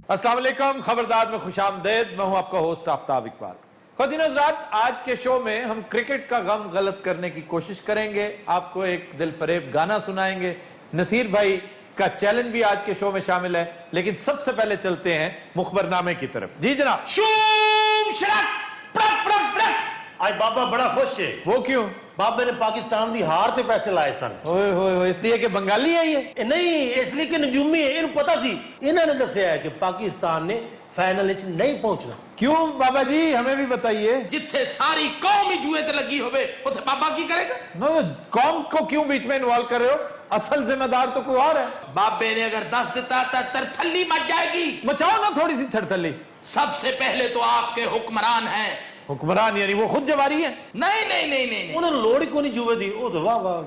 السلام علیکم، خبردار میں خوش آمدید. میں ہوں آپ کا ہوسٹ آفتاب اقبال. خواتین حضرات، آج کے شو میں ہم کرکٹ کا غم غلط کرنے کی کوشش کریں گے. آپ کو ایک دل فریب گانا سنائیں گے. نصیر بھائی کا چیلنج بھی آج کے شو میں شامل ہے، لیکن سب سے پہلے چلتے ہیں مخبرنامے کی طرف. جی جناب. شوم شرک پرک پرک پرک. آج بابا بڑا خوش ہے. وہ کیوں؟ بابا نے پاکستان دی ہار تے پیسے لائے سن. ہوئے ہوئے ہوئے، اس لیے کہ بنگالی ہے یہ؟ نہیں، اس لیے کہ نجومی ہے. انہوں پتا سی، انہوں نے دسیا ہے کہ پاکستان نے فائنل وچ نہیں پہنچنا. کیوں بابا جی؟ ہمیں بھی بتائیے. جتھے ساری قوم ہی جوئے تے لگی ہوئے اوتھے بابا کی کرے گا؟ قوم کو کیوں بیچ میں انوالو کر رہے ہو؟ اصل ذمہ دار تو کوئی اور ہے. بابے نے اگر دس دیتا تا ترتھلی مچ جائے گی. مچاؤ نا تھوڑی سی تھرتھلی. سب سے پہلے تو آپ کے حکمران ہیں. حکمران یعنی وہ خود جواری ہیں؟ نہیں نہیں نہیں نہیں، انہوں نے لوڑ ہی کو نہیں جوئے دی. او تو واہ واہ.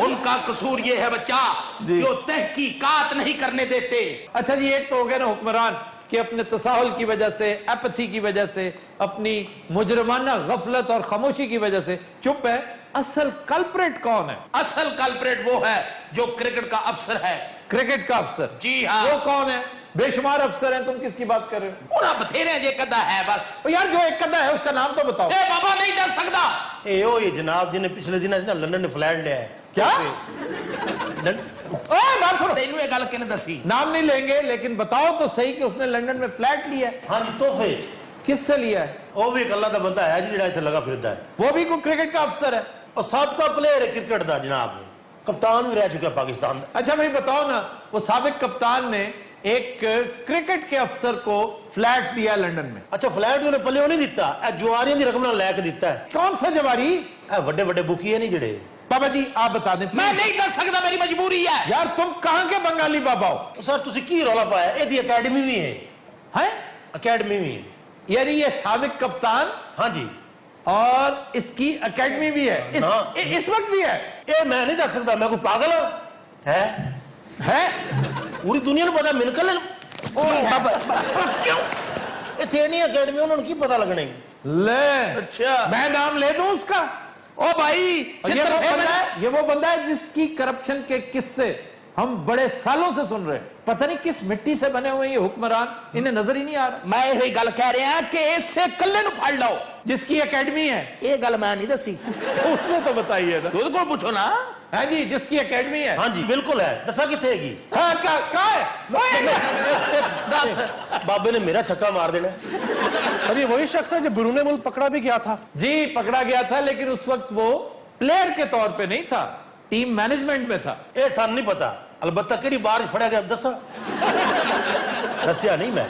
ان کا قصور یہ ہے بچہ جو تحقیقات نہیں کرنے دیتے. اچھا جی، ایک تو ہو گیا نا حکمران کہ اپنے تساہل کی وجہ سے، ایپتھی کی وجہ سے، اپنی مجرمانہ غفلت اور خاموشی کی وجہ سے چپ ہے. اصل کلپریٹ کون ہے؟ اصل کلپریٹ وہ ہے جو کرکٹ کا افسر ہے. کرکٹ کا افسر؟ جی ہاں. وہ کون ہے؟ بے شمار افسر ہیں، تم کس کی بات کر رہے ہو؟ انہاں بتھیرے ہیں، یہ کدہ ہے بس. یار جو ایک کدہ ہے اس کا نام تو بتاؤ. اے بابا نہیں دس سکتا. اے او یہ جناب جن نے پچھلے دن نا لندن نے فلیٹ لیا ہے. کیا؟ نام چھوڑو. تینوں یہ گل کنے دسی؟ نام نہیں لیں گے، لیکن بتاؤ تو صحیح کہ اس نے لندن میں فلیٹ لیا ہے. ہاں جی، تحفے. کس سے لیا ہے؟ وہ بھی ایک اللہ کا بندہ ہے جی جڑا اتنے لگا پھردا ہے. وہ بھی کوئی کرکٹ کا افسر ہے؟ اور سابقہ پلیئر ہے کرکٹ دا جناب. کپتان بھی رہ چکا پاکستان دا. اچھا بھائی بتاؤ نا، وہ سابق کپتان نے ایک کرکٹ کے افسر کو فلیٹ دیا لندن میں. اچھا، فلیٹ انہیں پلے نہیں دیتا، اے جواریاں دی رقم نہ لے کے دیتا ہے. کون سا جواری؟ اے بڑے بڑے بکی ہے نہیں جڑے. بابا جی آپ بتا دیں. میں نہیں دس سکتا، میری مجبوری ہے. یار تم کہاں کے بنگالی بابا ہو؟ سر تسی کی رولا پایا؟ اے دی اکیڈمی بھی ہے. ہیں؟ اکیڈمی بھی ہے. یعنی یہ سابق کپتان ہاں جی، اور اس کی اکیڈمی بھی ہے اس وقت بھی ہے؟ اے میں نہیں دس سکتا. میں کوئی پاگل ہوں ہے پوری دنیا نو پتا من کر کیوں اتنے نہیں اکیڈمی انہوں نے کی پتا لگنے. لے اچھا میں نام لے دوں اس کا؟ او بھائی یہ وہ بندہ ہے جس کی کرپشن کے قصے ہم بڑے سالوں سے سن رہے ہیں. پتہ نہیں کس مٹی سے بنے ہوئے یہ حکمران، انہیں نظر ہی نہیں آ رہا. میں یہ گل کہہ رہا ہوں کہ اس سے کلے نو پھڑ لو. جس کی اکیڈمی ہے یہ گل میں نہیں دسی. اس نے تو بتائیے نا. خود کو پوچھو نا. ہاں جی، جس کی اکیڈمی ہے. ہاں جی بالکل ہے. دسا کتنے گی؟ ہاں کہاں ہے؟ دس. بابے نے میرا چھکا مار دینا. ابھی وہی شخص ہے جو بیرون ملک پکڑا بھی گیا تھا. جی پکڑا گیا تھا، لیکن اس وقت وہ پلیئر کے طور پہ نہیں تھا، ٹیم مینجمنٹ میں تھا. اے سان نہیں پتا البتہ کیڑی بارش پڑیا گیا دسا. دسیا نہیں میں.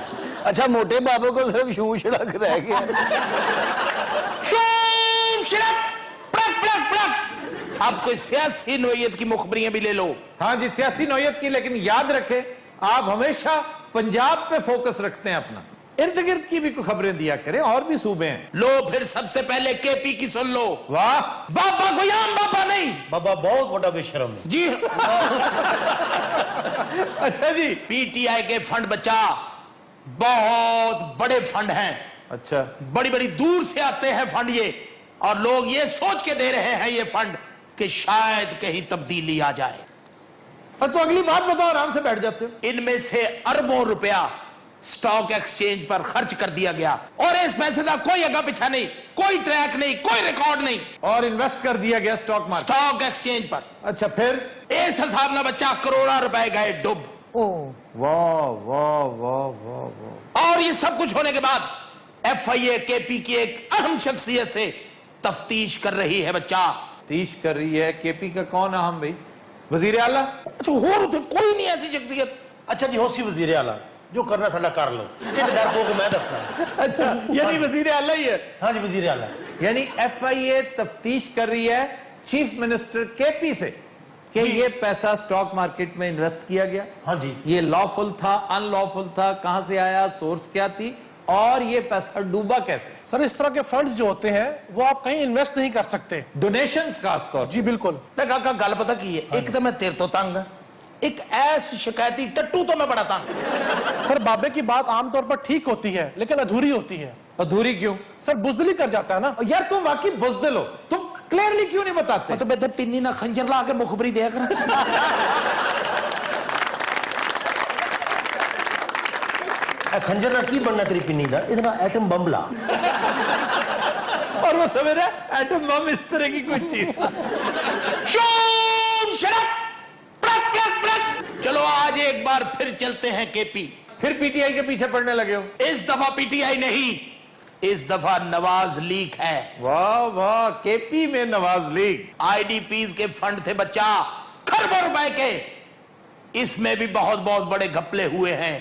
اچھا موٹے بابوں کو صرف شو شڑک رہ گیا. شوم شرک پرک پرک پرک. اب کوئی سیاسی نوعیت کی مخبریاں بھی لے لو. ہاں جی سیاسی نوعیت کی، لیکن یاد رکھیں آپ ہمیشہ پنجاب پہ فوکس رکھتے ہیں اپنا. ارد گرد کی بھی کوئی خبریں دیا کریں، اور بھی صوبے ہیں. لو پھر سب سے پہلے کے پی کی سن لو. واہ، بابا کوئی عام بابا نہیں. بابا بہت بڑا بے شرم ہے. جی اچھا جی. پی ٹی آئی کے فنڈ بچا بہت بڑے فنڈ ہیں. اچھا بڑی بڑی دور سے آتے ہیں فنڈ یہ، اور لوگ یہ سوچ کے دے رہے ہیں یہ فنڈ کہ شاید کہیں تبدیلی آ جائے. تو اگلی بات بتاؤ، آرام سے بیٹھ جاتے ہو. ان میں سے اربوں روپیہ سٹاک ایکسچینج پر خرچ کر دیا گیا، اور اس پیسے کا کوئی اگا پیچھا نہیں، کوئی ٹریک نہیں، کوئی ریکارڈ نہیں. اور انویسٹ کر دیا گیا سٹاک مارکیٹ. سٹاک ایکسچینج پر. اچھا پھر؟ اس حساب نہ بچہ کروڑا روپے گئے ڈب. واہ واہ واہ واہ واہ. اور یہ سب کچھ ہونے کے بعد ایف آئی اے کے پی کی ایک اہم شخصیت سے تفتیش کر رہی ہے بچہ. تفتیش کر رہی ہے. کے پی کا کون اہم بھائی؟ وزیر اعلیٰ؟ اچھا کوئی نہیں ایسی شخصیت. اچھا جی ہو سی وزیر اعلیٰ جو کرنا ساڈا کر لو. یہ ڈر کو کہ میں دسنا. اچھا یعنی وزیر اعلیٰ ہی ہے. ہاں جی وزیر اعلیٰ. یعنی ایف آئی اے تفتیش کر رہی ہے چیف منسٹر کے پی سے کہ یہ پیسہ سٹاک مارکیٹ میں انویسٹ کیا گیا. ہاں جی. یہ لافل تھا، ان لافل تھا، کہاں سے آیا، سورس کیا تھی، اور یہ پیسہ ڈوبا کیسے. سر اس طرح کے فنڈز جو ہوتے ہیں وہ آپ کہیں انویسٹ نہیں کر سکتے. ڈونیشنز خاص طور. جی بالکل. کاکا گل پتہ کی ہے، ایک تو میں تیر تو تنگ ہوں، ایک ایس شکایتی ٹٹو تو میں بڑا تنگ. سر بابے کی بات عام طور پر ٹھیک ہوتی ہے لیکن ادھوری ہوتی ہے. ادھوری کیوں؟ سر بزدلی کر جاتا ہے نا. یار تم واقعی بزدل ہو، تم کلیئرلی کیوں نہیں بتاتے؟ تو بہتر پنی نہ خنجر لا کے مخبری دیا کر. खंजर ना की बनना तेरी पिन्नी दा इतना एटम बम ला और वो समझ रहा है एटम बम इस तरह की कुछ चीज। शूम शरक प्रक प्रक प्रक। चलो आज एक बार फिर चलते हैं केपी। फिर पीटीआई के पीछे पड़ने लगे हो? इस दफा पीटीआई नहीं, इस दफा नवाज लीग है। वाह वाह, केपी में नवाज लीग। आईडीपीज के फंड थे बच्चा, खरबों रुपए के, इसमें भी बहुत बहुत बड़े घपले हुए हैं।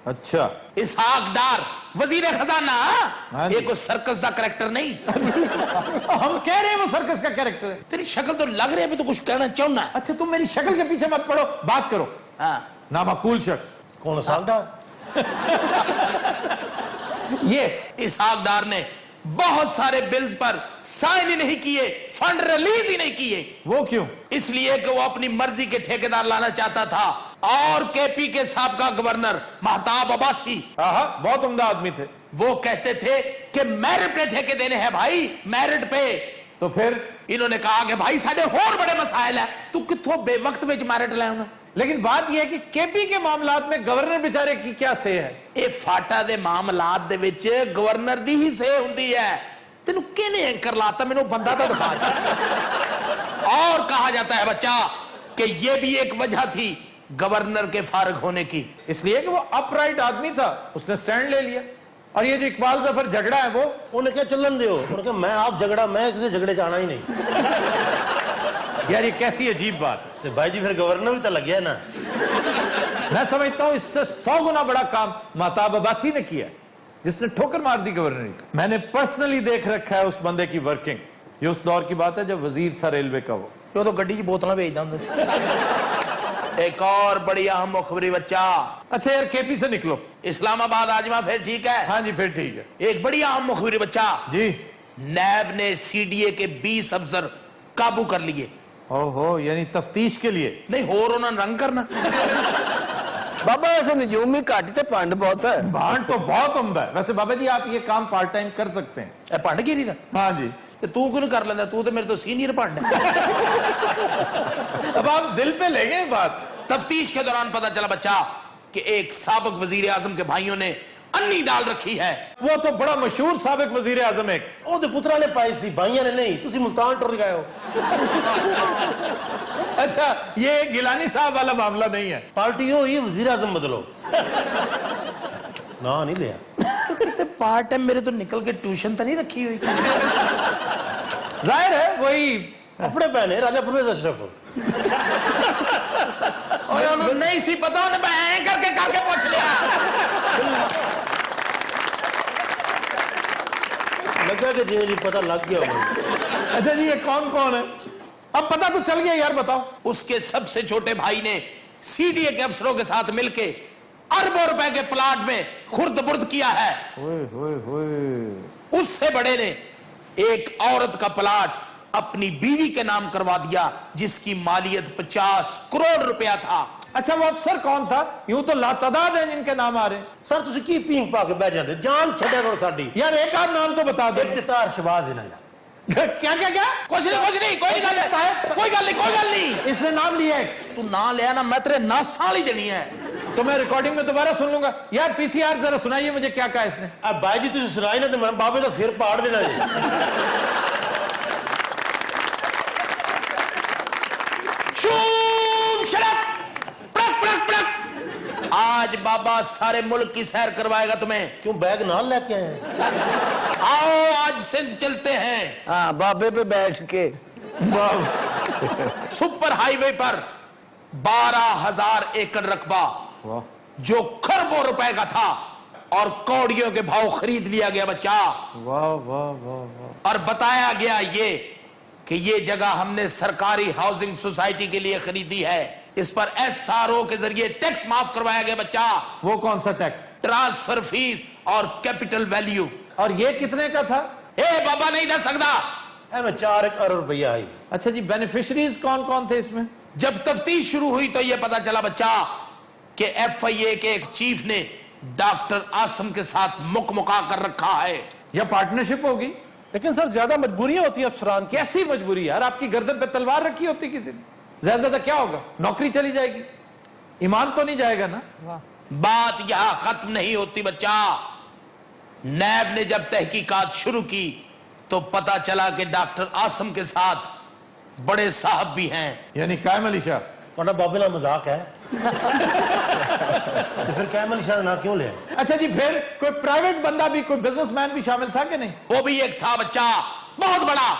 अच्छा, इसहाक डार वजीर खजाना, हाँ जी। ये कोई सर्कस का कैरेक्टर नहीं। हम कह रहे हैं वो सर्कस का कैरेक्टर है। तेरी शक्ल तो लग रही है अभी तो कुछ कहना चाहना है। अच्छा, तुम मेरी शक्ल के पीछे मत पड़ो, बात करो। हाँ। नामाकूल शख्स कौन सागदार ये इसहाक डार ने बहुत सारे बिल्स पर साइन ही नहीं किए, फंड रिलीज ही नहीं किए। वो क्यों? इसलिए कि वो अपनी मर्जी के ठेकेदार लाना चाहता था। और केपी के साबका गवर्नर महताब अब्बासी, बहुत उम्दा आदमी थे। वो कहते थे कि मेरिट पे ठेके देने हैं भाई, मेरिट पे। तो फिर इन्होंने कहा कि भाई साडे होर बड़े मसाइल है, तू किथों बेवक्त में मेरिट ले आना। लेकिन बात यह है कि केपी के मामलात में गवर्नर बेचारे की क्या से है? ਇਹ ਫਾਟਾ ਦੇ ਮਾਮਲਾਤ ਦੇ ਵਿੱਚ ਗਵਰਨਰ ਦੀ ਹੀ ਸੇ ਹੁੰਦੀ ਹੈ। ਤੈਨੂੰ ਕਿਹਨੇ ਐਂਕਰ ਲਾਤਾ, ਮੈਨੂੰ ਬੰਦਾ ਤਾਂ ਦਿਖਾ। और कहा जाता है बच्चा कि ये भी एक वजह थी गवर्नर के फारिग होने की। इसलिए कि वो अपराइट आदमी था, उसने स्टैंड ले लिया। और ये जो इकबाल जफर झगड़ा है वो उन्हें क्या चलन दो, उन्होंने कहा मैं आप झगड़ा, मैं किसी झगड़े जाना ही नहीं। यार ये कैसी अजीब बात है। तो भाई जी फिर गवर्नर भी तो लग गया ना। मैं समझता हूं इससे 100 गुना बड़ा काम महताब अब्बासी ने किया, जिसने ठोकर मार दी गवर्नर का। मैंने पर्सनली देख रखा है उस बंदे की वर्किंग। ये उस दौर की बात है जब वजीर था रेलवे का वो तो गड्डी च बोतल भेजता हूं। एक और बड़ी अहम मुखबरी बच्चा। अच्छा यार, केपी से निकलो। इस्लामाबाद आजमा फिर ठीक है? हाँ जी, फिर ठीक है। एक बड़ी अहम मुखबरी बच्चा जी। नैब ने सीडीए के 20 अफसर काबू कर लिए। ओहो, यानी तफ्तीश के लिए? नहीं होर उन्होंने रंग करना। बाबा ऐसे नजूम में घट ते पंड बहुत है। भांड तो बहुत उम्दा है। वैसे बाबा जी आप ये काम पार्ट टाइम कर सकते हैं। भंडगिरी का? हाँ जी। तो तू क्यों नहीं कर लेंदा? तू तो मेरे तो सीनियर भंड है। अब आप दिल पे ले गए बात। तफ्तीश के दौरान पता चला बच्चा कि एक साबिक वजीर आजम के भाइयों ने अन्नी डाल रखी है। वो तो बड़ा मशहूर साबिक वजीर आजम एक ਉਹਦੇ ਪੁੱਤਰਾਂ ਨੇ ਪਾਈ ਸੀ, ਭਾਈਆਂ ਨੇ ਨਹੀਂ। ਤੁਸੀਂ ਮੁਲਤਾਨ ਟੁਰ ਗਏ ਹੋ। अच्छा, ये गिलानी साहब वाला मामला नहीं है। पार्टी हो ये वजीर आजम बदलो ना नहीं लिया। पार्ट टाइम मेरे तो निकल के ट्यूशन तो नहीं रखी हुई। जाहिर है वही अपने पहने राजा परवेज अशरफ। और नहीं सी पता उन्हें मैं करके पूछ लिया। लगा कि जी पता लग गया होगा। अच्छा जी, ये कौन कौन है? अब पता तो चल गया यार, बताओ। उसके सबसे छोटे भाई ने सीडीए के अफसरों के साथ मिलकर अरबों रुपए के प्लाट में खुर्द बुर्द किया है। उससे बड़े ने एक औरत का प्लाट अपनी बीवी के नाम करवा दिया, जिसकी मालियत 50 करोड़ रुपया था। अच्छा, वो अफसर कौन था? यूं तो लातादाद है जिनके नाम आ रहे हैं। सर तुसी की पींग पा के बैठ जाते, जान छड्या करो साडी। यार एक आध नाम तो बता दो। एक दितार शबाज इन्हां दा। क्या क्या क्या? कुछ नहीं कोई गल नहीं। इसने नाम लिया है। तू ना लिया ना, मैं तेरे नासां वाली देनी है। तो मैं रिकॉर्डिंग में दोबारा सुन लूंगा। यार पीसीआर जरा सुनाइए मुझे क्या कहा इसने। अब भाई जी तुसी सुनाई ना तो मैं बाबे दा सिर पाड़ देना जी। शूम शरक प्रक प्रक प्रक। आज बाबा सारे मुल्क की सैर करवाएगा तुम्हें। क्यों बैग नाल लेके आए हैं? आओ आज सिंध चलते हैं। हाँ, बाबे पे बैठ के सुपर हाईवे पर 12,000 एकड़ रकबा जो खरबों रुपए का था और कौड़ियों के भाव खरीद लिया गया बच्चा। वाह वाह वाह वाह। और बताया गया ये कि ये जगह हमने सरकारी हाउसिंग सोसाइटी के लिए खरीदी है। इस पर एसआरओ के जरिए टैक्स माफ करवाया गया बच्चा। वो कौन सा टैक्स? ट्रांसफर फीस और कैपिटल वैल्यू। और ये कितने का था? बाबा नहीं दे सकता। मैं 4 अरब रुपया आई। अच्छा जी, बेनिफिशरीज कौन कौन थे इसमें? जब तफ्तीश शुरू हुई तो यह पता चला बच्चा कि एफआईए के एक चीफ ने डॉक्टर आसम के साथ मुकमुका कर रखा है। या पार्टनरशिप होगी। लेकिन सर ज्यादा मजबूरियां होती है अफसरान की। कैसी मजबूरी यार? आपकी गर्दन पे तलवार रखी होती किसी ने। ज्यादा ज्यादा क्या होगा? नौकरी चली जाएगी, ईमान तो नहीं जाएगा ना। بات یہاں ختم نہیں ہوتی بچہ. نیب نے جب تحقیقات شروع کی تو پتا چلا کہ ڈاکٹر عاصم کے ساتھ بڑے صاحب بھی ہیں. یعنی قائم علی شاہ تھوڑا بابے نال مذاق ہے تو پھر قائم علی شاہ نہ کیوں لیا؟ اچھا جی پھر کوئی پرائیویٹ بندہ بھی کوئی بزنس مین بھی شامل تھا کہ نہیں؟ وہ بھی ایک تھا بچہ بہت بڑا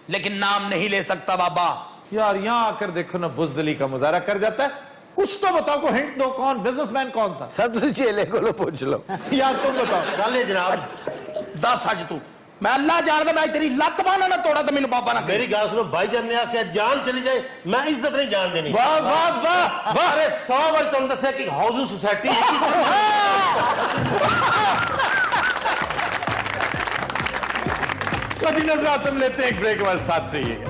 لیکن نام نہیں لے سکتا بابا. یار یہاں آ کر دیکھو نا بزدلی کا مظاہرہ کر جاتا ہے. کچھ تو بتاؤ کو ہنٹ دو کون بزنس مین کون تھا؟ سر تسی چیلے کو پوچھ لو. یار تم بتاؤ. گل ہے جناب دس اج تو میں اللہ جاندا میں تیری لت بانا نہ توڑا تو مینوں بابا نہ میری گل سنو بھائی جان نے آخیا جان چلی جائے میں عزت نہیں جان دینی. واہ واہ واہ سارے 100 بار تم دسیا کہ ہاؤس سوسائٹی کبھی نظرات ہم لیتے ہیں ایک بریک کے بعد ساتھ رہیے گا.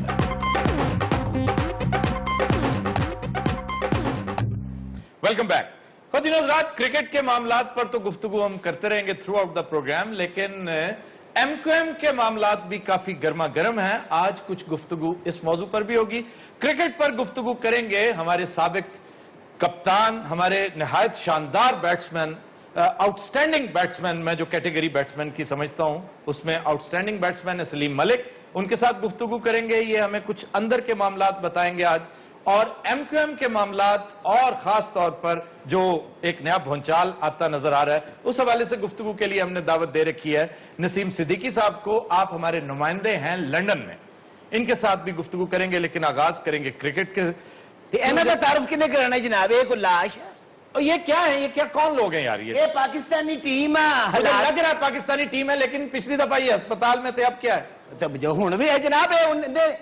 Welcome back. خود نظرات کرکٹ کے معاملات پر تو گفتگو ہم کرتے رہیں گے تھرو آؤٹ دا پروگرام لیکن ایم کیو ایم کے معاملات بھی کافی گرما گرم ہیں. آج کچھ گفتگو اس موضوع پر بھی ہوگی. کرکٹ پر گفتگو کریں گے ہمارے سابق کپتان ہمارے نہایت شاندار بیٹسمین آؤٹ سٹینڈنگ بیٹسمین میں جو کیٹیگری بیٹسمین کی سمجھتا ہوں اس میں آؤٹ سٹینڈنگ بیٹسمین ہے سلیم ملک. ان کے ساتھ گفتگو کریں گے. یہ ہمیں کچھ اندر کے معاملات بتائیں گے آج اور ایم کیو ایم کے معاملات اور خاص طور پر جو ایک نیا بھونچال آتا نظر آ رہا ہے اس حوالے سے گفتگو کے لیے ہم نے دعوت دے رکھی ہے نسیم صدیقی صاحب کو. آپ ہمارے نمائندے ہیں لندن میں. ان کے ساتھ بھی گفتگو کریں گے لیکن آغاز کریں گے کرکٹ کے. انہاں دا تعارف کنے کرانا جناب؟ یہ کوئی لاش ہے؟ اور یہ کیا ہے؟ یہ کیا کون لوگ ہیں یار؟ یہ پاکستانی ٹیم مجھے ہے. لگ رہا ہے پاکستانی ٹیم ہے لیکن پچھلی دفعہ یہ ہسپتال میں تھے. اب کیا ہے؟ تب جو ہن بھی ہے جناب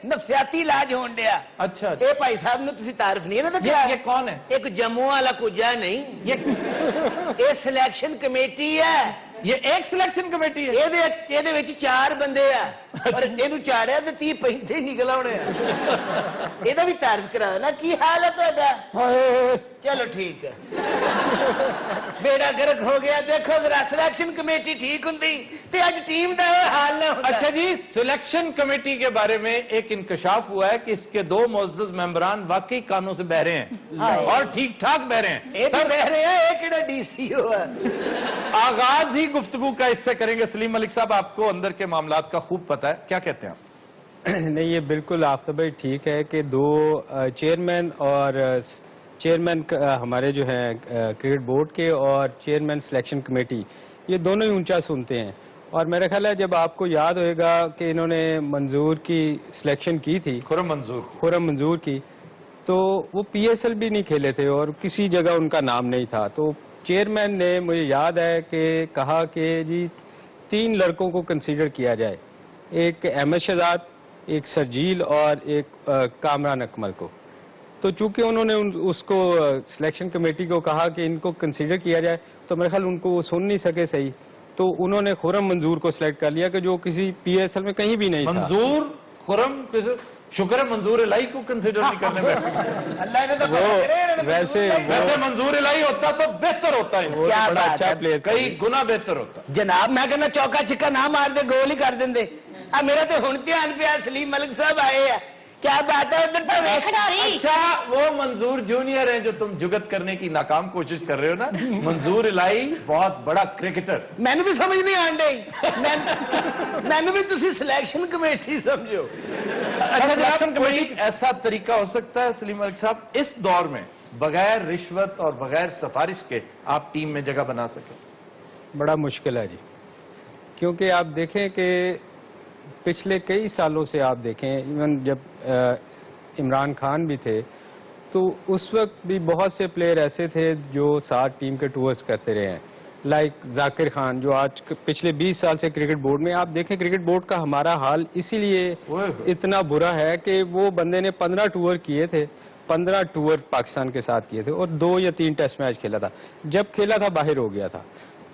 نفسیاتی علاج ہون ڈیا. اچھا اے بھائی صاحب نے تسی تعارف نہیں نہ کیا؟ یہ کون ہے؟ ایک جموں والا کجا نہیں یہ سلیکشن کمیٹی ہے. یہ ایک سلیکشن کمیٹی ہے. یہ 4 بندے ہیں اور یہ چاڑیا تو 30 پیسے نکل آنے. یہ بھی تعارف کرا نا. کی حال ہے تہاڈا؟ چلو ٹھیک ہے بیڑا گرک ہو گیا. دیکھو ذرا سلیکشن کمیٹی ٹھیک ہوندی تے اج ٹیم دا یہ حال نہ ہوندا. اچھا جی سلیکشن کمیٹی کے بارے میں ایک انکشاف ہوا ہے کہ اس کے 2 معزز ممبران واقعی کانوں سے بہرے ہیں اور ٹھیک ٹھاک بہرے ہیں. یہ تو بہ رہے ہیں. یہ کیڑا ڈی سی او ہے؟ آغاز ہی گفتگو کا اس سے کریں گے. سلیم ملک صاحب آپ کو اندر کے معاملات کا خوب پتہ ہے. کیا کہتے ہیں آپ؟ نہیں یہ بالکل آفتاب بھائی ٹھیک ہے کہ 2 چیئرمین اور چیئرمین ہمارے جو ہیں کرکٹ بورڈ کے اور چیئرمین سلیکشن کمیٹی یہ دونوں ہی اونچا سنتے ہیں. اور میرا خیال ہے جب آپ کو یاد ہوئے گا کہ انہوں نے منظور کی سلیکشن کی تھی خرم منظور کی تو وہ پی ایس ایل بھی نہیں کھیلے تھے اور کسی جگہ ان کا نام نہیں تھا. تو چیئرمین نے مجھے یاد ہے کہ کہا کہ جی 3 لڑکوں کو کنسیڈر کیا جائے. ایک احمد شہزاد, ایک سرجیل اور ایک کامران اکمل کو. تو چونکہ انہوں نے اس کو سلیکشن کمیٹی کو کہا کہ ان کو کنسیڈر کیا جائے تو میرے خیال ان کو وہ سن نہیں سکے صحیح. تو انہوں نے خرم منظور کو سلیکٹ کر لیا کہ جو کسی پی ایس ایل میں کہیں بھی نہیں تھا. منظور خرم شکر ہے منظور الہی کو کنسیڈر نہیں کرنے میں. اللہ نے تو وہ ویسے منظور الہی ہوتا تو بہتر ہوتا ہے. کیا بڑا بات اچھا ہے. پلیئر کئی گنا بہتر ہوتا. جناب میں کہنا چوکا چھکا نہ مار دے گول ہی کر دیں دے. میرا تو ہن دھیان پیا سلیم ملک صاحب آئے ہیں. کیا بات ہے ادھر تو اچھا وہ منظور جونیئر ہیں جو تم جگت کرنے کی ناکام کوشش کر رہے ہو نا. منظور الہی بہت بڑا کرکٹر. میں نے بھی سمجھ نہیں آن ڈئی. میں نے بھی تسی سلیکشن کمیٹی سمجھو. اچھا جناب کوئی ایسا طریقہ ہو سکتا ہے سلیم ملک صاحب اس دور میں بغیر رشوت اور بغیر سفارش کے آپ ٹیم میں جگہ بنا سکیں؟ بڑا مشکل ہے جی. کیونکہ آپ دیکھیں کہ پچھلے کئی سالوں سے آپ دیکھیں ایون جب عمران خان بھی تھے تو اس وقت بھی بہت سے پلیئر ایسے تھے جو ساتھ ٹیم کے ٹورز کرتے رہے ہیں. لائک ذاکر خان جو آج پچھلے 20 سال سے کرکٹ بورڈ میں. آپ دیکھیں کرکٹ بورڈ کا ہمارا حال اسی لیے اتنا برا ہے کہ وہ بندے نے 15 ٹور کیے تھے. 15 ٹور پاکستان کے ساتھ کیے تھے اور 2 یا 3 ٹیسٹ میچ کھیلا تھا. جب کھیلا تھا باہر ہو گیا تھا.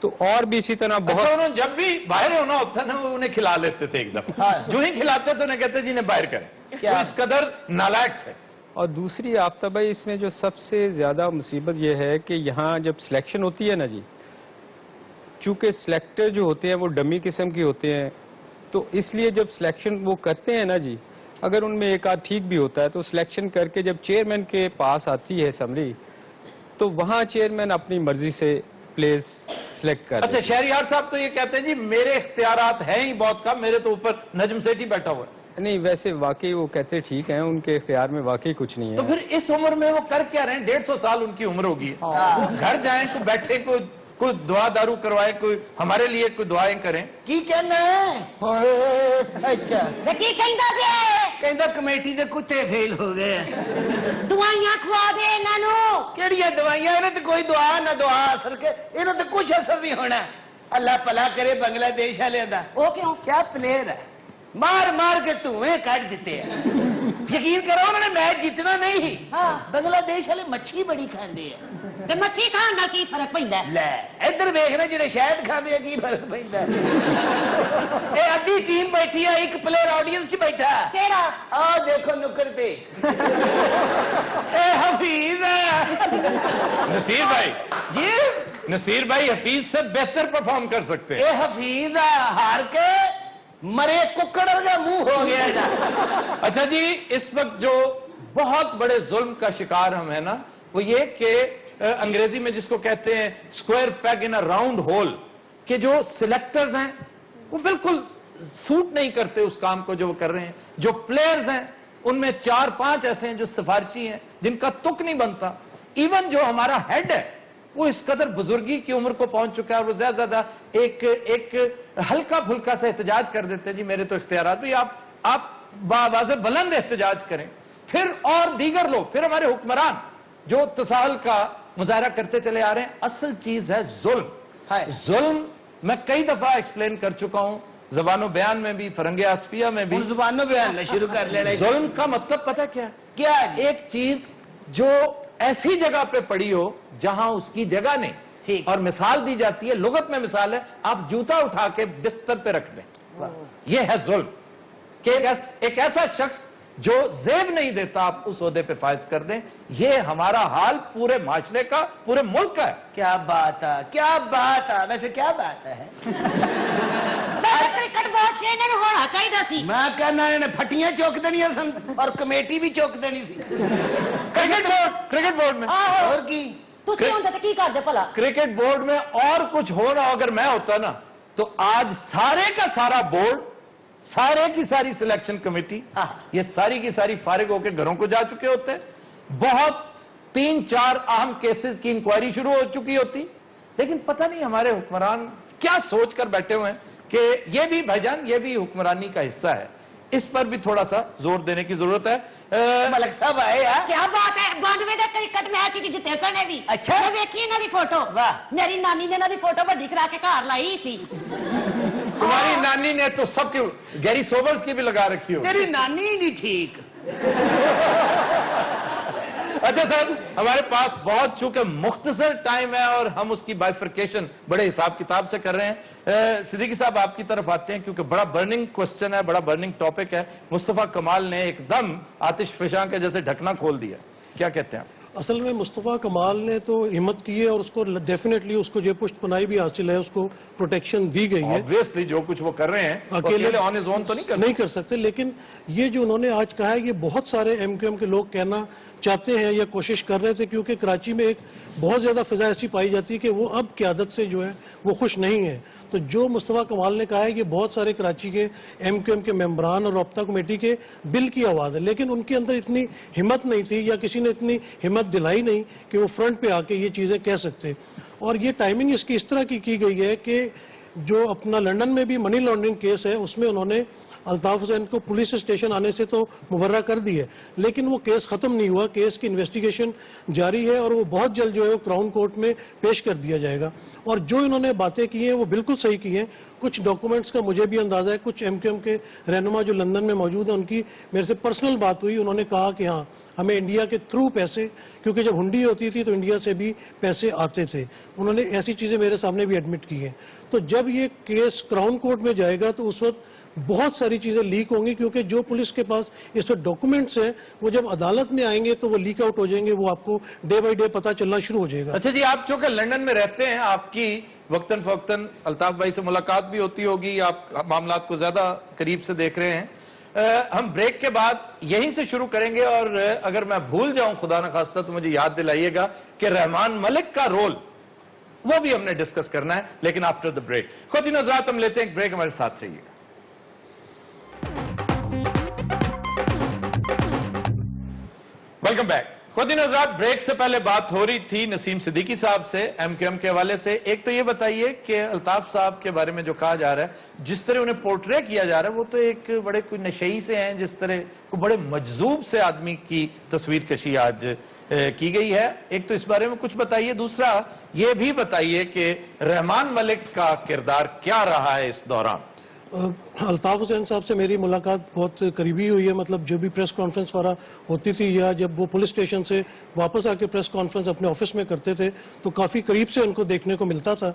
تو اور بھی اسی طرح بہت جب بھی باہر ہونا ہوتا نا وہ انہیں کھلا لیتے تھے ایک دفعہ. جو ہی کھلاتے تو انہیں کہتے جنہیں باہر کریں. اس قدر نالائق تھے. اور دوسری آفتاب بھائی اس میں جو سب سے زیادہ مصیبت یہ ہے کہ یہاں جب سلیکشن ہوتی ہے نا جی, چونکہ سلیکٹر جو ہوتے ہیں وہ ڈمی قسم کی ہوتے ہیں تو اس لیے جب سلیکشن وہ کرتے ہیں نا جی, اگر ان میں ایک آدھ ٹھیک بھی ہوتا ہے تو سلیکشن کر کے جب چیئرمین کے پاس آتی ہے سمری तो वहाँ चेयरमैन अपनी मर्जी से प्लेयर्स सिलेक्ट कर अच्छा, शहरियार साहब तो ये कहते हैं जी मेरे इख्तियारात हैं ही बहुत कम, मेरे तो ऊपर नजम सेठी बैठा हुआ है। नहीं, वैसे वाकई वो कहते ठीक हैं, उनके इख्तियार में वाकई कुछ नहीं तो है। फिर इस उम्र में वो कर क्या रहे हैं? 150 साल उनकी उम्र होगी। वो घर जाएं, कोई बैठे, कोई दुआ दारू करवाए, कोई हमारे लिए कोई दुआएं करें। की कहना है? अच्छा, ਕੀ ਕਹਿੰਦਾ ਪਿਆ ਕਹਿੰਦਾ ਕਮੇਟੀ ਦੇ ਕੁੱਤੇ ਫੇਲ ਹੋ ਗਏ ਆ। ਦਵਾਈਆਂ ਖਵਾ ਦੇ ਇਹਨਾਂ ਨੂੰ ਕਿਹੜੀਆਂ ਦਵਾਈਆਂ? ਇਹਨਾਂ ਤੇ ਕੋਈ ਦੁਆ ਨਾ ਦੁਆ ਅਸਰ ਕੇ ਇਹਨਾਂ ਤੇ ਕੁਝ ਅਸਰ ਨਹੀਂ ਹੋਣਾ। ਅੱਲਾ ਭਲਾ ਕਰੇ ਬੰਗਲਾਦੇਸ਼ ਵਾਲਿਆਂ ਦਾ। ਉਹ ਕਿਉਂ क्या प्लेयर है, मार मार के धुएं काट देते हैं। यकीन करो उन्होंने मैच जीतना नहीं ही। हाँ। बांग्लादेश वाले मच्छी बड़ी खाते हैं। ਤੇ ਮੱਛੀ ਖਾਣ ਨਾਲ ਕੀ ਫਰਕ ਪੈਂਦਾ ਹੈ? ले इधर देखना जेडे शहद खाते हैं की फर्क पैंदा है। ये अद्धी टीम बैठी है, एक प्लेयर ऑडियंस च बैठा। ਕਿਹੜਾ आ देखो नुक्कड़ ते ए हफीज है नसीर भाई, जी, नसीर भाई हफीज से बेहतर परफॉर्म कर सकते हैं। ये हफीज है, हार के मरे कुक्कड़ का मुंह हो गया ना। अच्छा जी, इस वक्त जो बहुत बड़े जुल्म का शिकार हम है ना, वो ये कि अंग्रेजी में जिसको कहते हैं स्क्वायर पेग इन अ राउंड होल, कि जो सिलेक्टर्स हैं वो बिल्कुल सूट नहीं करते उस काम को जो वो कर रहे हैं। जो प्लेयर्स हैं उनमें 4-5 ऐसे हैं जो सिफारशी हैं, जिनका तुक नहीं बनता। इवन जो हमारा हेड है वो इस कदर बुजुर्गी की उम्र को पहुंच चुका है और वो ज्यादा एक हल्का फुल्का सा एहतजाज कर देते हैं, जी मेरे तो इख्तियारात भी, आप बावाज़ बुलंद एहतजाज करें। फिर और दीगर लोग, फिर हमारे हुक्मरान जो तसाहल का मुजाहरा करते चले आ रहे हैं। असल चीज है जुल्म। जुल्म मैं कई दफा एक्सप्लेन कर चुका हूं, ज़बानो बयान में भी, फरंगे आसफिया में भी। उन जुबानों बयान शुरू कर लेना। जुल्म का मतलब पता क्या है? क्या है? एक चीज जो ऐसी जगह पे पड़ी हो जहां उसकी जगह नहीं, ठीक। और मिसाल दी जाती है, लुगत में मिसाल है, आप जूता उठा के बिस्तर पे रख दें, यह है जुल्म। कि एक ऐसा शख्स जो जेब नहीं देता आप उस ओहदे पे फायज कर दें। यह हमारा हाल पूरे माशरे का, पूरे मुल्क का है। क्या बात है, क्या बात है, वैसे क्या बात है? ਵੈਸੇ ਕ੍ਰਿਕਟ ਬੋਰਡ 'ਚ ਇਹਨਾਂ ਨੂੰ ਹੋਣਾ ਚਾਹੀਦਾ ਸੀ। मैं कहना इन्हें फटियां चौक देनियां सन और कमेटी भी चौक देनी सी। क्रिकेट बोर्ड में और की ਤੁਸੀਂ ਹੁੰਦੇ ਤੇ ਕੀ ਕਰਦੇ ਭਲਾ? क्रिकेट बोर्ड में और कुछ हो ना, अगर मैं होता ना तो आज सारे का सारा बोर्ड, सारे की सारी सिलेक्शन कमेटी, ये सारी की सारी फारिग होकर घरों को जा चुके होते। बहुत 3-4 अहम केसेस की इंक्वायरी शुरू हो चुकी होती, लेकिन पता नहीं हमारे हुक्मरान क्या सोच कर बैठे हुए हैं कि ये भी भाईजान, ये भी हुक्मरानी का हिस्सा है। इस पर भी थोड़ा सा जोर देने की जरूरत है। मलक साहब आए यार। क्या बात है, 92 ਦੇ ਕ੍ਰਿਕਟ ਮੈਚ 'ਚ ਜਿੱਤੇ ਸਨ ਇਹ ਵੀ। ਅੱਛਾ। ਮੈਂ ਵੇਖੀ ਇਹਨਾਂ ਦੀ ਫੋਟੋ। ਵਾਹ। ਮੇਰੀ ਨਾਨੀ ਨੇ ਇਹਨਾਂ ਦੀ ਫੋਟੋ ਵੱਡੀ ਕਰਾ ਕੇ ਘਰ ਲਾਈ ਸੀ। तुम्हारी नानी ने तो सबके, गैरी सोबर्स की भी लगा रखी हो। तेरी नानी ही नहीं ठीक। अच्छा सर, हमारे पास बहुत चूंकि मुख्तसर टाइम है और हम उसकी बाइफर्केशन बड़े हिसाब किताब से कर रहे हैं। सिद्दीकी साहब आपकी तरफ आते हैं क्योंकि बड़ा बर्निंग क्वेश्चन है, बड़ा बर्निंग टॉपिक है। मुस्तफा कमाल ने एकदम आतिश फिशां के जैसे ढकना खोल दिया, क्या कहते हैं आप? असल में मुस्तफ़ा कमाल ने तो हिम्मत की है और उसको डेफिनेटली उसको जो पुष्ट पनाही भी हासिल है, उसको प्रोटेक्शन दी गई है। ऑब्वियसली जो कुछ वो कर रहे हैं अकेले ऑन हिज ओन तो नहीं कर सकते, लेकिन ये जो उन्होंने आज कहा है, ये बहुत सारे एमक्यूएम के लोग कहना चाहते हैं या कोशिश कर रहे थे, क्योंकि कराची में एक बहुत ज्यादा फिजा ऐसी पाई जाती है कि वो अब क़यादत से जो है वो खुश नहीं है। तो जो मुस्तफ़ा कमाल ने कहा है कि बहुत सारे कराची के एमक्यूएम के मेंबरान और रब्ता कमेटी के दिल की आवाज़ है, लेकिन उनके अंदर इतनी हिम्मत नहीं थी या किसी ने इतनी हिम्मत दिलाई नहीं कि वो फ्रंट पे आके ये चीज़ें कह सकते। और ये टाइमिंग इसकी इस तरह की गई है कि जो अपना लंदन में भी मनी लॉन्ड्रिंग केस है, उसमें उन्होंने अल्ताफ हुसैन को पुलिस स्टेशन आने से तो मुबर्रा कर दी है, लेकिन वो केस खत्म नहीं हुआ। केस की इन्वेस्टिगेशन जारी है और वो बहुत जल्द जो है वो क्राउन कोर्ट में पेश कर दिया जाएगा। और जो इन्होंने बातें की हैं वो बिल्कुल सही की हैं। कुछ डॉक्यूमेंट्स का मुझे भी अंदाजा है, कुछ एमक्यूएम के रहनुमा जो लंदन में मौजूद है उनकी मेरे से पर्सनल बात हुई। उन्होंने कहा कि हाँ, हमें इंडिया के थ्रू पैसे, क्योंकि जब हुंडी होती थी तो इंडिया से भी पैसे आते थे, उन्होंने ऐसी चीज़ें मेरे सामने भी एडमिट की हैं। तो जब ये केस क्राउन कोर्ट में जाएगा तो उस वक्त बहुत सारी चीजें लीक होंगी, क्योंकि जो पुलिस के पास इस वक्त डॉक्यूमेंट्स हैं वो जब अदालत में आएंगे तो वो लीक आउट हो जाएंगे, वो आपको डे बाय डे पता चलना शुरू हो जाएगा। अच्छा जी, आप चूंकि लंदन में रहते हैं, आपकी वक्तन फवक्तन अल्ताफ भाई से मुलाकात भी होती होगी, आप मामलात को ज्यादा करीब से देख रहे हैं। हम ब्रेक के बाद यहीं से शुरू करेंगे, और अगर मैं भूल जाऊं खुदा न खास्ता तो मुझे याद दिलाइएगा कि रहमान मलिक का रोल वो भी हमने डिस्कस करना है, लेकिन आफ्टर द ब्रेक। खुद नजरात हम लेते हैं एक ब्रेक, हमारे साथ रहिएगा। Welcome back. खुद नजरात, ब्रेक से पहले बात हो रही थी नसीम सिद्दीकी साहब से एमक्यूएम के हवाले से। एक तो ये बताइए कि अल्ताफ साहब के बारे में जो कहा जा रहा है, जिस तरह उन्हें पोर्ट्रे किया जा रहा है, वो तो एक बड़े कोई नशई से हैं, जिस तरह को बड़े मजजूब से आदमी की तस्वीर कशी आज की गई है। एक तो इस बारे में कुछ बताइए, दूसरा ये भी बताइए कि रहमान मलिक का किरदार क्या रहा है इस दौरान। अल्ताफ हुसैन साहब से मेरी मुलाकात बहुत करीबी हुई है, मतलब जो भी प्रेस कॉन्फ्रेंस वगैरह होती थी या जब वो पुलिस स्टेशन से वापस आके प्रेस कॉन्फ्रेंस अपने ऑफिस में करते थे तो काफ़ी करीब से उनको देखने को मिलता था।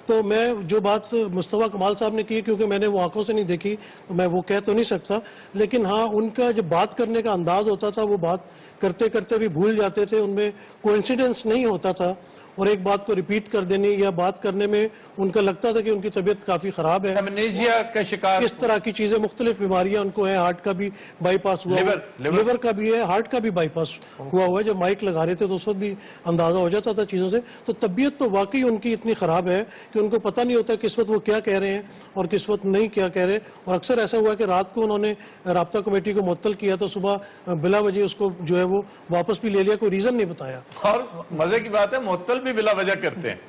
तो मैं जो बात मुस्तफा कमाल साहब ने की, क्योंकि मैंने वो आंखों से नहीं देखी तो मैं वो कह तो नहीं सकता, लेकिन हाँ उनका जब बात करने का अंदाज होता था वो बात करते करते भी भूल जाते थे, उनमें कोइंसिडेंस नहीं होता था, और एक बात को रिपीट कर देनी या बात करने में उनका लगता था कि उनकी तबीयत काफी खराब है, एमनेशिया का शिकार, किस तरह की चीजें, मुख्तलिफ बीमारियां उनको है, हार्ट का भी बाईपास हुआ, लिवर का भी है, हार्ट का भी बाईपास हुआ हुआ है। जब माइक लगा रहे थे तो उस वक्त भी अंदाजा हो जाता था चीजों से। तो तबीयत तो वाकई उनकी इतनी खराब है कि उनको पता नहीं होता किस वक्त वो क्या कह रहे हैं और किस वक्त नहीं क्या कह रहे। और अक्सर ऐसा हुआ कि रात को उन्होंने राब्ता कमेटी को मुअत्तल किया तो सुबह बिला वजह उसको जो है वो वापस भी ले लिया, कोई रीजन नहीं बताया। और मजे की बात है मुअत्तल भी बिला वजह करते हैं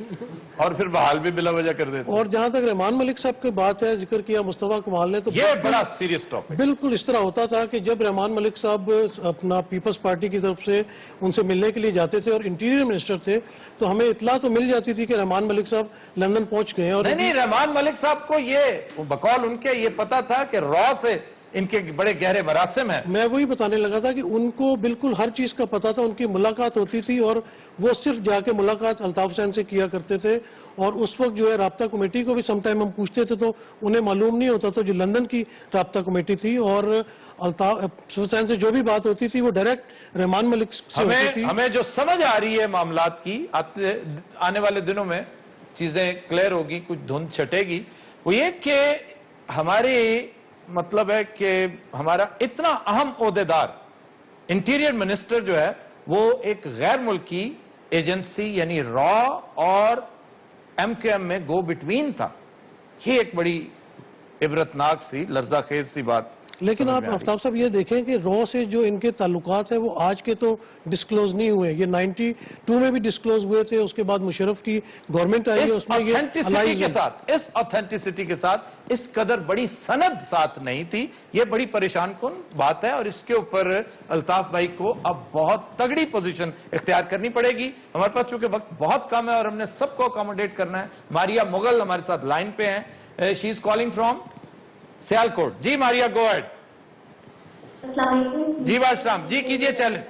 और फिर बहाल भी बिला वजह कर देते हैं। और जहां तक रहमान मलिक साहब की बात है, जिक्र किया मुस्तफा कमाल ने, तो ये बड़ा सीरियस टॉपिक। बिल्कुल इस तरह होता था कि जब रहमान मलिक साहब अपना पीपल्स पार्टी की तरफ से उनसे मिलने के लिए जाते थे और इंटीरियर मिनिस्टर थे तो हमें इतला तो मिल जाती थी कि रहमान मलिक साहब लंदन पहुंच गए। और नहीं, रहमान मलिक साहब को ये बकौल उनके ये पता था कि रॉ से इनके बड़े गहरे मरासिम हैं। मैं वही बताने लगा था कि उनको बिल्कुल हर चीज का पता था, उनकी मुलाकात होती थी और वो सिर्फ जाके मुलाकात अल्ताफ हुसैन से किया करते थे। और उस वक्त जो है राब्ता कमेटी को भी समटाइम हम पूछते थे तो उन्हें मालूम नहीं होता था जो लंदन की राब्ता कमेटी थी, और अल्ताफ हुसैन से जो भी बात होती थी वो डायरेक्ट रहमान मलिक से होती थी। हमें जो समझ आ रही है मामलात की, आने वाले दिनों में चीजें क्लियर होगी, कुछ धुंध छटेगी, वो ये कि हमारी मतलब है कि हमारा इतना अहम ओहदेदार इंटीरियर मिनिस्टर जो है वो एक गैर मुल्की एजेंसी यानी रॉ और एमक्यूएम में गो बिटवीन था। ये एक बड़ी इबरतनाक सी लर्जाखेज सी बात। लेकिन आप आफ्ताब साहब ये देखें कि रॉ से जो इनके ताल्लुकात है वो आज के तो डिस्क्लोज नहीं हुए, ये 92 में भी डिस्क्लोज हुए थे, उसके बाद मुशर्रफ की गवर्नमेंट आई है, उसमें ये ऑथेंटिसिटी के साथ, इस ऑथेंटिसिटी के साथ इस कदर बड़ी सनद साथ नहीं थी। ये बड़ी परेशान कुन बात है और इसके ऊपर अल्ताफ भाई को अब बहुत तगड़ी पोजीशन इख्तियार करनी पड़ेगी। हमारे पास चूंकि वक्त बहुत कम है और हमने सबको अकोमोडेट करना है। मारिया मुगल हमारे साथ लाइन पे हैं, she is calling from Sialkot. जी मारिया, गो अहेड। जी वाशराम जी, कीजिए चैलेंज।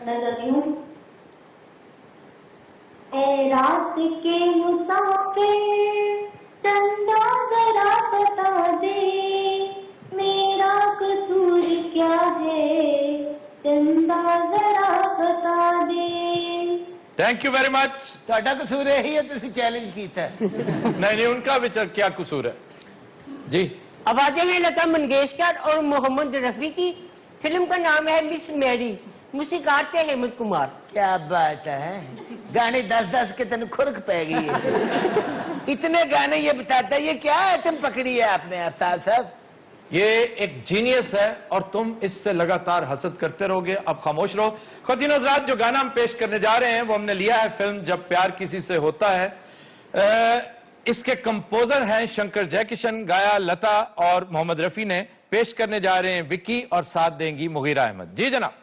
रात के मुसाफिर चंदा जरा बता दे, मेरा कसूर क्या है, चंदा जरा बता दे। Thank you very much. ਤੁਹਾਡਾ ਕਸੂਰ ਇਹੀ ਹੈ ਤੁਸੀਂ ਚੈलेंज ਕੀਤਾ। नहीं उनका विचार क्या कसूर है जी। अब आते हैं लता मंगेशकर और मोहम्मद रफी की। फिल्म का नाम है मिस मैरी, मूसीकार थे हेमंत कुमार। क्या बात है, गाने 10-10 के तन खुरक पै गई है। इतने गाने ये बताता है, ये क्या आइटम पकड़ी है आपने आफ्ताब साहब? ये एक जीनियस है और तुम इससे लगातार हसद करते रहोगे। अब खामोश रहो। ख़ुद हज़रात, जो गाना हम पेश करने जा रहे हैं वो हमने लिया है फिल्म जब प्यार किसी से होता है। इसके कंपोजर हैं शंकर जयकिशन, गाया लता और मोहम्मद रफी ने। पेश करने जा रहे हैं विकी और साथ देंगी मुगीरा अहमद। जी जनाब।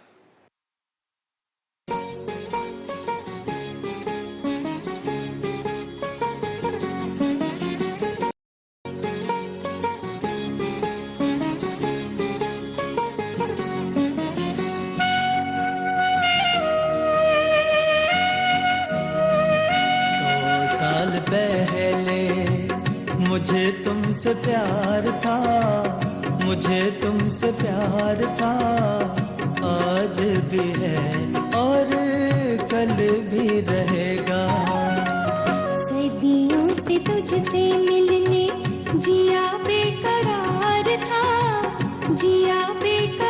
मुझे तुमसे प्यार था, मुझे तुमसे प्यार था, आज भी है और कल भी रहेगा। सदियों से तुझसे मिलने जिया बेकरार था, जिया बेकरार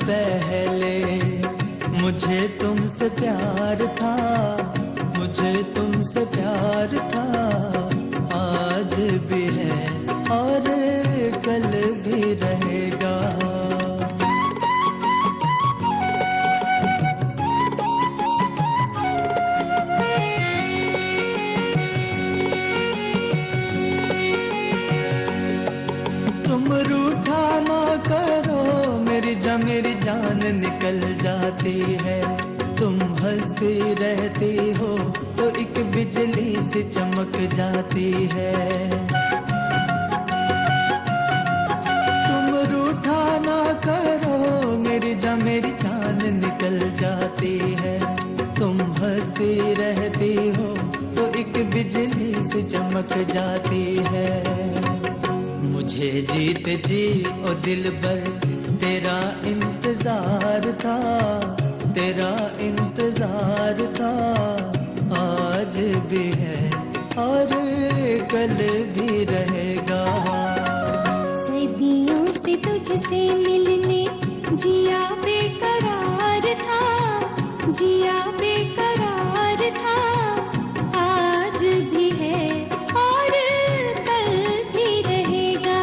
पहले मुझे तुमसे प्यार था, मुझे तुमसे प्यार था, आज भी है और कल भी रहेगा। तुम रूठा ना करो, मेरी जान निकल जाती है। तुम हंसती रहती हो तो एक बिजली सी चमक जाती है। तुम रूठा ना करो, मेरी जान निकल जाती है। तुम हंसती रहती हो तो एक बिजली सी चमक जाती है। मुझे जीते जी ओ दिलबर तेरा इंतजार था, तेरा इंतजार था, आज भी है और कल भी रहेगा। सदियों से तुझसे मिलने जिया बेकरार था, जिया बेकरार था, आज भी है और कल भी रहेगा।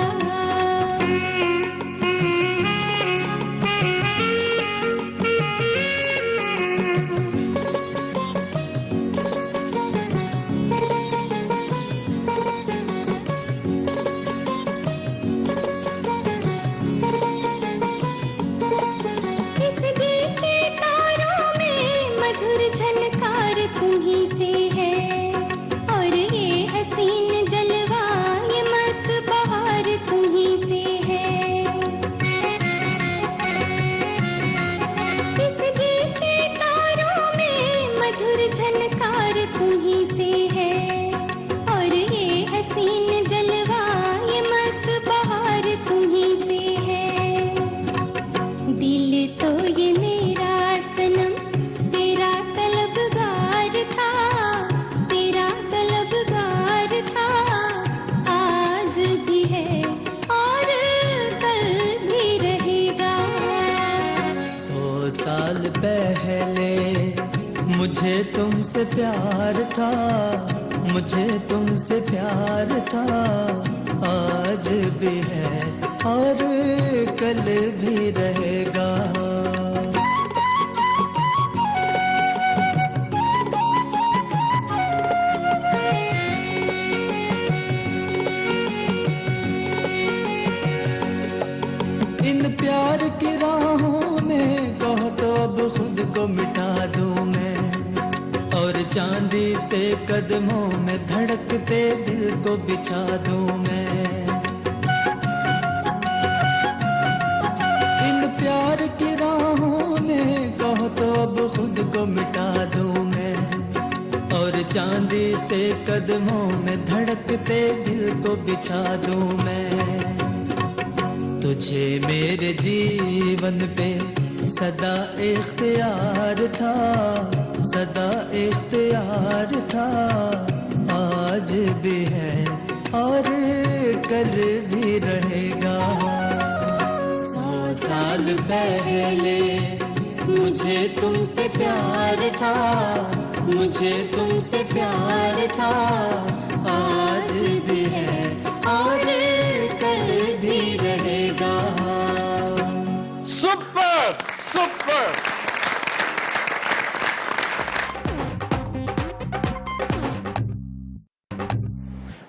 इस दिल के तारों में मधुर झनकार तुम्ही से है, और ये हसीन जलवा ये मस्त बहार तुम्ही से है। इस दिल के तारों में मधुर झनकार तुम्ही से है, और ये हसीन जलवा ये मस्त बहार तुम्ही से है। दिल तो ये मेरा सनम तेरा तलबगार था, तेरा तलबगार था, आज भी है और कल भी रहेगा। 100 साल पहले मुझे तुमसे प्यार था, मुझे तुमसे प्यार था, आज भी है और कल भी रहेगा। इन प्यार की राहों में कहो तो अब खुद को मिटा दूं मैं, और चांदी से कदमों में धड़कते दिल को बिछा दूं मैं। इन प्यार की राहों में कहो तो अब खुद को मिटा दूं मैं, और चांदी से कदमों में धड़कते दिल को बिछा दूं मैं। तुझे मेरे जीवन पे सदा इख्तियार था, सदा इख्तियार था, आज भी है और कल भी रहेगा। 100 साल पहले मुझे तुमसे प्यार था, मुझे तुमसे प्यार था, आज भी है और कल भी रहेगा। Super super.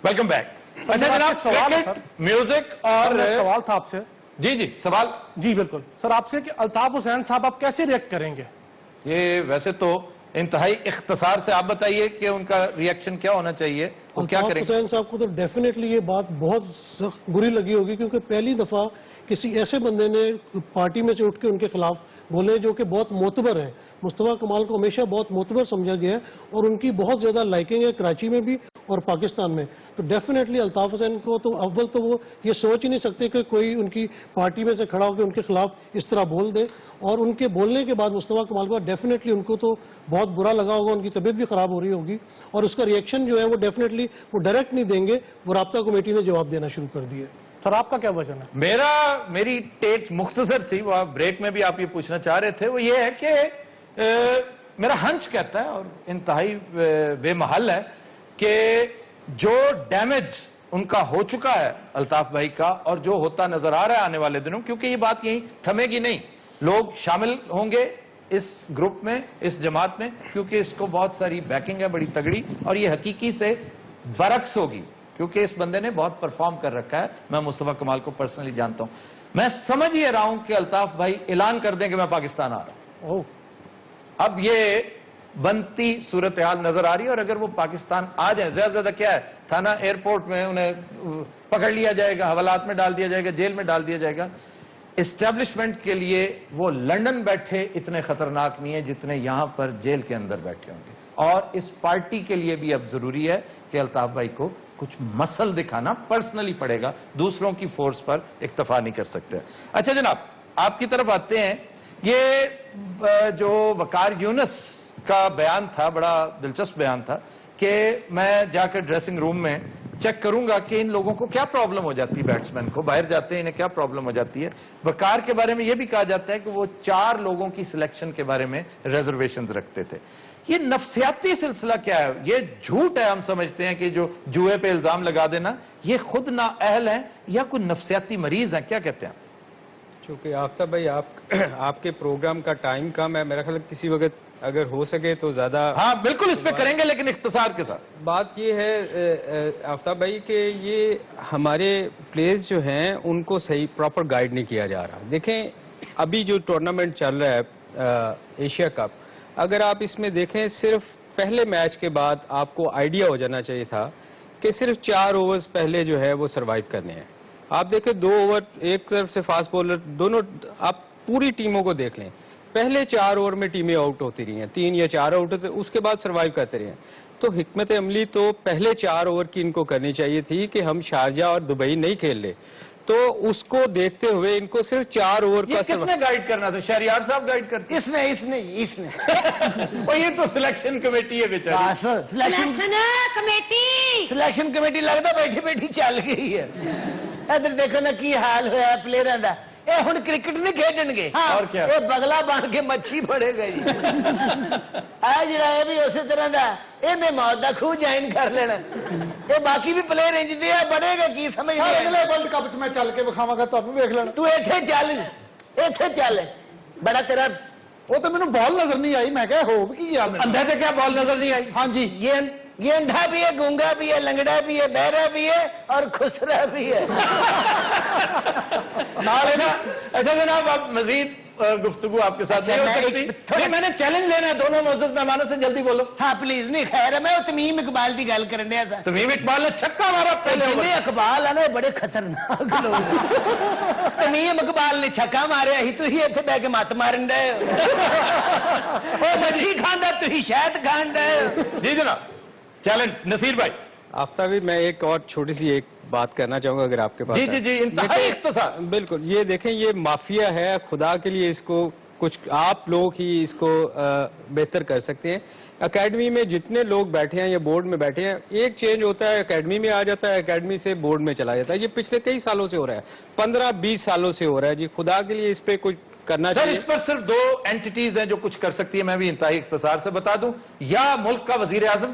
Welcome back. अच्छा जनाब, एक सवाल है क्रिकेट, म्यूजिक और एक सवाल था आपसे। जी जी सवाल। जी बिल्कुल सर, आपसे कि अल्ताफ हुसैन साहब आप कैसे रिएक्ट करेंगे? ये वैसे तो इंतहाई इख्तिसार से आप बताइए कि उनका रिएक्शन क्या होना चाहिए, वो क्या अल्ताफ करेंगे? हुसैन साहब को तो डेफिनेटली ये बात बहुत सख्त बुरी लगी होगी, क्योंकि पहली दफा किसी ऐसे बंदे ने पार्टी में से उठ के उनके खिलाफ बोले जो कि बहुत मोतबर है। मुस्तफा कमाल को हमेशा बहुत मोतबर समझा गया है और उनकी बहुत ज्यादा लाइकिंग है कराची में भी और पाकिस्तान में। तो डेफिनेटली अल्ताफ हुसैन को तो अव्वल तो वो ये सोच ही नहीं सकते कि कोई उनकी पार्टी में से खड़ा होकर उनके खिलाफ इस तरह बोल दे, और उनके बोलने के बाद मुस्तफा कमाल को डेफिनेटली उनको तो बहुत बुरा लगा होगा, उनकी तबीयत भी खराब हो रही होगी, और उसका रिएक्शन जो है वो डेफिनेटली वो डायरेक्ट नहीं देंगे, वो राब्ता कमेटी ने जवाब देना शुरू कर दिया है। सर आपका क्या वर्जन है? मेरी टेक मुख्तसर सी, वो आप ब्रेक में भी आप ये पूछना चाह रहे थे, वो ये है कि मेरा हंच कहता है और इंतहाई बेमहल है कि जो डैमेज उनका हो चुका है अल्ताफ भाई का और जो होता नजर आ रहा है आने वाले दिनों, क्योंकि ये बात यहीं थमेगी नहीं, लोग शामिल होंगे इस ग्रुप में, इस जमात में, क्योंकि इसको बहुत सारी बैकिंग है बड़ी तगड़ी और ये हकीकी से बरक्स होगी, क्योंकि इस बंदे ने बहुत परफॉर्म कर रखा है। मैं मुस्तफा कमाल को पर्सनली जानता हूं, मैं समझ ये रहा हूं कि अल्ताफ भाई ऐलान कर दें कि मैं पाकिस्तान आ रहा हूं। अब ये बनती सूरत हाल नजर आ रही है और अगर वो पाकिस्तान आ जाए, ज्यादा ज्यादा क्या है, थाना एयरपोर्ट में उन्हें पकड़ लिया जाएगा, हवालात में डाल दिया जाएगा, जेल में डाल दिया जाएगा। एस्टेब्लिशमेंट के लिए वो लंदन बैठे इतने खतरनाक नहीं है जितने यहां पर जेल के अंदर बैठे होंगे, और इस पार्टी के लिए भी अब जरूरी है कि अल्ताफ भाई को कुछ मसल दिखाना पर्सनली पड़ेगा, दूसरों की फोर्स पर इक्तफा नहीं कर सकते। अच्छा जनाब, आपकी तरफ आते हैं। ये जो वकार यूनुस का बयान था, बड़ा दिलचस्प बयान था कि मैं जाकर ड्रेसिंग रूम में चेक करूंगा कि इन लोगों को क्या प्रॉब्लम हो जाती है, बैट्समैन को बाहर जाते हैं इन्हें क्या प्रॉब्लम हो जाती है। वकार के बारे में यह भी कहा जाता है कि वो 4 लोगों की सिलेक्शन के बारे में रिजर्वेशंस रखते थे। ये नफसियाती सिलसिला क्या है? ये झूठ है, हम समझते हैं कि जो जुए पे इल्जाम लगा देना, ये खुद नाअहल है या कोई नफसियाती मरीज है, क्या कहते हैं? चूंकि आफ्ताब भाई आपके प्रोग्राम का टाइम कम है, मेरा ख्याल किसी वक्त अगर हो सके तो ज्यादा। हाँ बिल्कुल, इस पे करेंगे लेकिन इख्तिसार के साथ। बात ये है आफ्ताब भाई कि ये हमारे प्लेयर्स जो हैं उनको सही प्रॉपर गाइड नहीं किया जा रहा। देखें अभी जो टूर्नामेंट चल रहा है एशिया कप, अगर आप इसमें देखें सिर्फ पहले मैच के बाद आपको आइडिया हो जाना चाहिए था कि सिर्फ 4 ओवर्स पहले जो है वो सरवाइव करने हैं। आप देखें 2 ओवर, एक तरफ से फास्ट बॉलर, दोनों आप पूरी टीमों को देख लें, पहले 4 ओवर में टीमें आउट होती रही हैं, 3 या 4 आउट होते, उसके बाद सरवाइव करते रहे हैं। तो हिकमत अमली तो पहले 4 ओवर की इनको करनी चाहिए थी कि हम शारजा और दुबई नहीं खेल ले, तो उसको देखते हुए इनको सिर्फ 4 ओवर का। किसने गाइड करना था? शहरियार साहब गाइड करते? इसने और ये तो सिलेक्शन कमेटी है बेचारी। सिलेक्शन कमेटी लगता बैठी बैठी चल गई है। इधर देखो ना की हाल होया प्लेयरां दा। ਇਹ ਹੁਣ ਕ੍ਰਿਕਟ ਨਹੀਂ ਖੇਡਣਗੇ, ਇਹ ਬਗਲਾ ਬਣ ਕੇ ਮੱਛੀ ਫੜੇਗਾ ਜੀ। ਆ ਜਿਹੜਾ ਇਹ ਵੀ ਉਸੇ ਤਰ੍ਹਾਂ ਦਾ, ਇਹਨੇ ਮੌਤ ਦਾ ਖੂਹ ਜੁਆਇਨ ਕਰ ਲੈਣਾ। ਇਹ ਬਾਕੀ ਵੀ ਪਲੇਅਰ ਇੰਜਦੇ ਆ, ਬਣੇਗਾ ਕੀ ਸਮਝਦੇ ਆ? ਅਗਲੇ ਵਰਲਡ ਕੱਪ 'ਚ ਮੈਂ ਚੱਲ ਕੇ ਵਿਖਾਵਾਂਗਾ, ਤੁਹਾਨੂੰ ਵੇਖ ਲੈਣਾ। ਤੂੰ ਇੱਥੇ ਚੱਲ ਬੜਾ ਤੇਰਾ। ਉਹ ਤਾਂ ਮੈਨੂੰ ਬਾਲ ਨਜ਼ਰ ਨਹੀਂ ਆਈ, ਮੈਂ ਕਿਹਾ ਹੋ ਕੀ ਗਿਆ ਮੈਨੂੰ। अंधे थे क्या बॉल नजर नहीं आई? हाँ जी, ये अंधा भी है, गूंगा भी है, लंगड़ा भी है, बहरा भी है और खुसरा भी है। अच्छा जनाब, आप मजीद गुफ्तगू आपके साथ नहीं हो सकती। नहीं, मैंने चैलेंज लेना है दोनों मौजूद मेहमानों से, जल्दी बोलो। हाँ प्लीज। नहीं खैर है, मैं तमीम इकबाल की गल करने डया सा। तमीम इकबाल ने छक्का मारा पहले ओवर। इकबाल है ना, बड़े खतरनाक लोग। तमीम इकबाल ने छक्का मारे, ही तुम इत्थे बह के मत मारन डे हो। मच्छी खांदा, तुम शहद खान डे हो। जी जनाब, चैलेंज नसीर भाई। आफ्ताब भाई मैं एक और छोटी सी एक बात करना चाहूंगा अगर आपके पास। जी इंतहाई इख्तिसार। बिल्कुल, ये देखें ये माफिया है, खुदा के लिए इसको कुछ आप लोग ही इसको बेहतर कर सकते हैं। एकेडमी में जितने लोग बैठे हैं या बोर्ड में बैठे हैं, एक चेंज होता है, एकेडमी में आ जाता है, एकेडमी से बोर्ड में चला जाता है। ये पिछले कई सालों से हो रहा है, 15-20 सालों से हो रहा है। जी खुदा के लिए इस पे कुछ करना सर, चाहिए। इस पर सिर्फ 2 एंटिटीज हैं जो कुछ कर सकती है, मैं भी इंतहाई इख्तिसार से बता दूं। या मुल्क का वजीर आजम,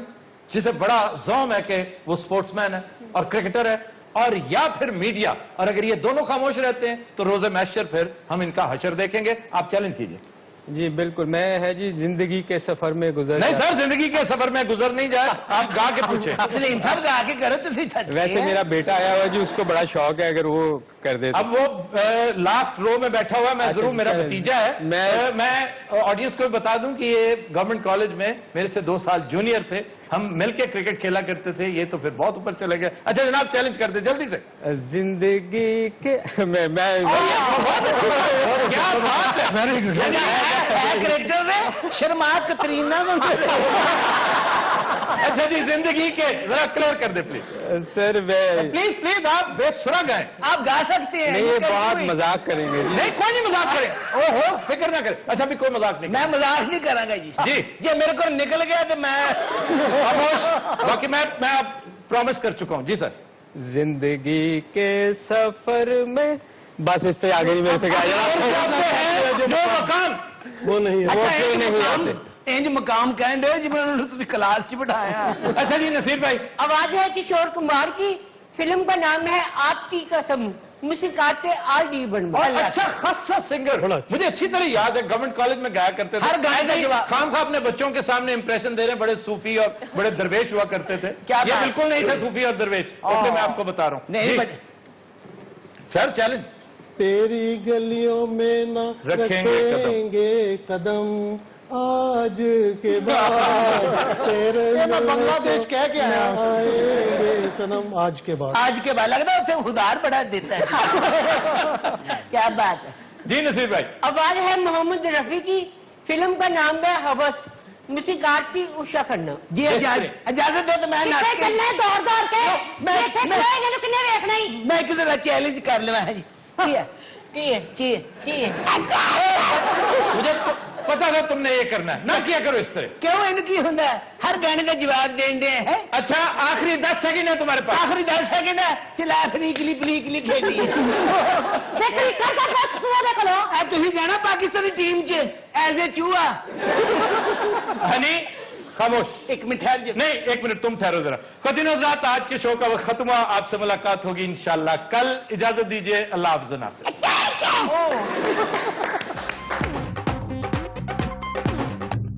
जिसे बड़ा ज़ौम है कि वो स्पोर्ट्समैन है और क्रिकेटर है, और या फिर मीडिया। और अगर ये दोनों खामोश रहते हैं तो रोजे मैशर फिर हम इनका हशर देखेंगे। आप चैलेंज कीजिए। जी बिल्कुल, मैं है जी जिंदगी के सफर में गुजर। नहीं सर, जिंदगी के सफर में गुजर नहीं जाए, आप गा के पूछे। सलीम साहब गा के करो तुम। वैसे मेरा बेटा आया हुआ है जी, उसको बड़ा शौक है, अगर वो कर दे। अब वो लास्ट रो में बैठा हुआ है, मैं जरूर, मेरा भतीजा है। मैं ऑडियंस को बता दूं कि ये गवर्नमेंट कॉलेज में मेरे से 2 साल जूनियर थे, हम मिलके क्रिकेट खेला करते थे। ये तो फिर बहुत ऊपर चले गए। अच्छा जनाब, चैलेंज कर दे जल्दी से। जिंदगी के मैं क्या बात है, करेक्टर में शर्मा कतरीना। अच्छा जी, जिंदगी के जरा क्लियर कर दे प्लीज। सर प्लीज आप बेसुरा गाएं। आप गा सकते हैं। नहीं, ये बहुत मजाक करेंगे जी। नहीं, कोई नहीं मजाक करे। ओहो, फिक्र ना करे। अच्छा भी कोई मजाक नहीं। मैं मजाक नहीं करांगा जी। जी जे मेरे को निकल गया तो मैं बाकी मैं प्रॉमिस कर चुका हूं। जी सर, जिंदगी के सफर में, बस इससे आगे नहीं मेरे से कहा जो मकाम वो नहीं है। अच्छा फिर नहीं नहीं इंज मकाम कह रहे जिन्होंने तुझे क्लास च बिठाया। अच्छा जी नसीर भाई, आवाज है किशोर कुमार की, फिल्म का नाम है आपकी कसम, मुस्कुराते आर डी बर्मन। और अच्छा खासा सिंगर, मुझे अच्छी तरह याद है गवर्नमेंट कॉलेज में गाया करते थे। हर गाने का जवाब खाम खा अपने बच्चों के सामने इंप्रेशन दे रहे हैं, बड़े सूफी और बड़े दरवेश हुआ करते थे। क्या ये बात? बिल्कुल नहीं थे सूफी और दरवेश, इसलिए मैं आपको बता रहा हूँ। नहीं जी। Sir challenge. तेरी गलियों में न रखेंगे कदम आज के बाद, तेरे ये मैं बांग्लादेश कह के आया हूं। आएंगे सनम आज के बाद। आज के बाद लगता है उसे उधार बढ़ा देता है। क्या बात है। जी नसीर भाई, आवाज है मोहम्मद रफी की, फिल्म का नाम है हवस, मुस्कुरार थी उषा खन्ना। जी इजाजत दो तो मैं नाच के दौड़ दौड़ के मैं एक जरा चैलेंज कर लवा जी। की मुझे पता था तुमने ये करना है, ना किया करो इस तरह। क्यों इनकी होंगे हर गाने का जवाब देंगे हैं। अच्छा आखिरी 10 सेकंड है तुम्हारे पास। आखिरी 10 सेकंड है, चला फ्रीकली खेली तुम जाना पाकिस्तानी टीम च एज ए चूहा। हनी खामोश, एक मिनट ठहर जाओ। नहीं एक मिनट तुम ठहरो जरा। खुद हज़रात आज के शो का वक्त खत्म हुआ, आपसे मुलाकात होगी इंशाल्लाह कल। इजाजत दीजिए, अल्लाह हाफ़िज़।